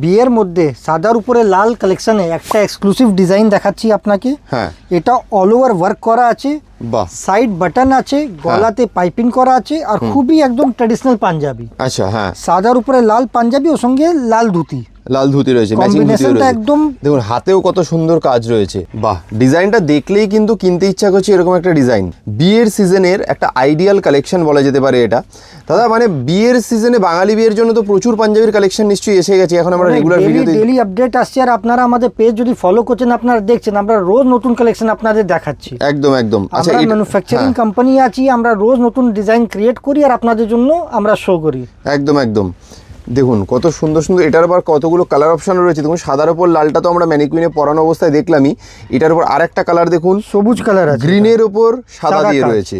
বিয়ের মধ্যে সাদার উপরে লাল কালেকশনে একটা এক্সক্লুসিভ ডিজাইন দেখাচ্ছি আপনাকে। হ্যাঁ, এটা অল ওভার ওয়ার্ক করা আছে, বাহ, সাইড বাটন আছে, গলাতে পাইপিং করা আছে, আর খুবই একদম ট্র্যাডিশনাল পাঞ্জাবি। আচ্ছা, হ্যাঁ, সাদার উপরে লাল পাঞ্জাবি, ওর সঙ্গে লাল ধুতি, লাল ধুতি রয়েছে, ম্যাচিং ধুতি কম্বিনেশনটা রয়েছে একদম। দেখুন হাতেও কত সুন্দর কাজ রয়েছে, বাহ, ডিজাইনটা দেখলেই কিন্তু কিনতে ইচ্ছা করছে এরকম একটা ডিজাইন। বিয়ের সিজনের একটা আইডিয়াল কালেকশন বলা যেতে পারে এটা। দাদা মানে বিয়ের সিজনে বাঙালি বিয়ের জন্য তো প্রচুর পাঞ্জাবির কালেকশন নিশ্চয়ই এসে গেছে, এখন আমরা রেগুলার ভিডিওতে ডেইলি আপডেট আসছে, আর আপনারা আমাদের পেজ যদি ফলো করছেন, আপনারা দেখছেন আমরা রোজ নতুন কালেকশন আপনাদের দেখাচ্ছি। একদম একদম। আচ্ছা, আমরা ম্যানুফ্যাকচারিং কোম্পানি আছি, আমরা রোজ নতুন ডিজাইন ক্রিয়েট করি আর আপনাদের জন্য আমরা শো করি। একদম একদম। দেখুন কত সুন্দর সুন্দর, এটার আবার কতগুলো কালার অপশন রয়েছে। দেখুন সাদার ওপর লালটা তো আমরা ম্যানিকুইনে পরানো অবস্থায় দেখলামই, এটার উপর আরেকটা কালার দেখুন, সবুজ কালার আছে, গ্রিনের ওপর সাদা দিয়ে রয়েছে,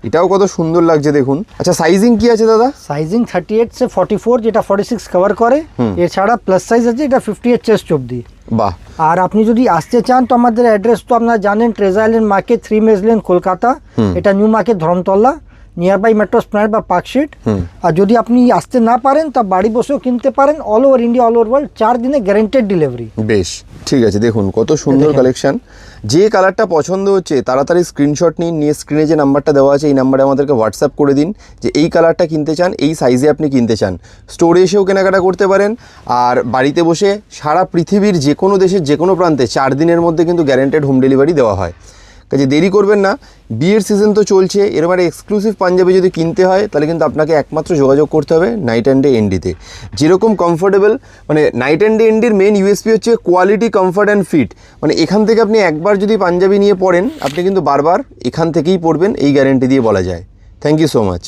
এটাও কত সুন্দর লাগছে দেখুন। আচ্ছা, সাইজিং কি আছে দাদা? সাইজিং 38 से 44, যেটা 46 কভার করে। এছাড়া প্লাস সাইজ আছে, এটা 58 চেস্ট অবধি। বাহ। আর আপনি যদি আসতে চান তো আমাদের অ্যাড্রেস তো আপনারা জানেন, Treasure Island market, 3 Madge lane, Kolkata. এটা new market, Dharmatala, near by metro Esplanade বা পার্কশিট। আর যদি আপনি আসতে না পারেন তা বাড়ি বসেও কিনতে পারেন, all over India, all over world, 4 দিনে গ্যারান্টেড ডেলিভারি। বেশ, ঠিক আছে। দেখুন কত সুন্দর কালেকশন। যে কালারটা পছন্দ হচ্ছে তাড়াতাড়ি স্ক্রিনশট নিয়ে স্ক্রিনে যে নাম্বারটা দেওয়া আছে এই নাম্বারে আমাদেরকে হোয়াটসঅ্যাপ করে দিন যে এই কালারটা কিনতে চান, এই সাইজে আপনি কিনতে চান। স্টোরে এসেও কেনাকাটা করতে পারেন, আর বাড়িতে বসে সারা পৃথিবীর যে কোনো দেশের যে কোনো প্রান্তে 4 দিনের মধ্যে কিন্তু গ্যারান্টেড হোম ডেলিভারি দেওয়া হয়। কাজে দেরি করবেন না, বিয়ের সিজন তো চলছে, এরপরে এক্সক্লুসিভ পাঞ্জাবি যদি কিনতে হয় তাহলে কিন্তু আপনাকে একমাত্র যোগাযোগ করতে হবে নাইট অ্যান্ড ডে এনডিতে। যেরকম কমফোর্টেবল, মানে নাইট অ্যান্ড ডে এনডির মেন ইউএসপি হচ্ছে কোয়ালিটি, কমফর্ট অ্যান্ড ফিট। মানে এখান থেকে আপনি একবার যদি পাঞ্জাবি নিয়ে পরেন, আপনি কিন্তু বারবার এখান থেকেই পরবেন, এই গ্যারেন্টি দিয়ে বলা যায়। Thank you so much.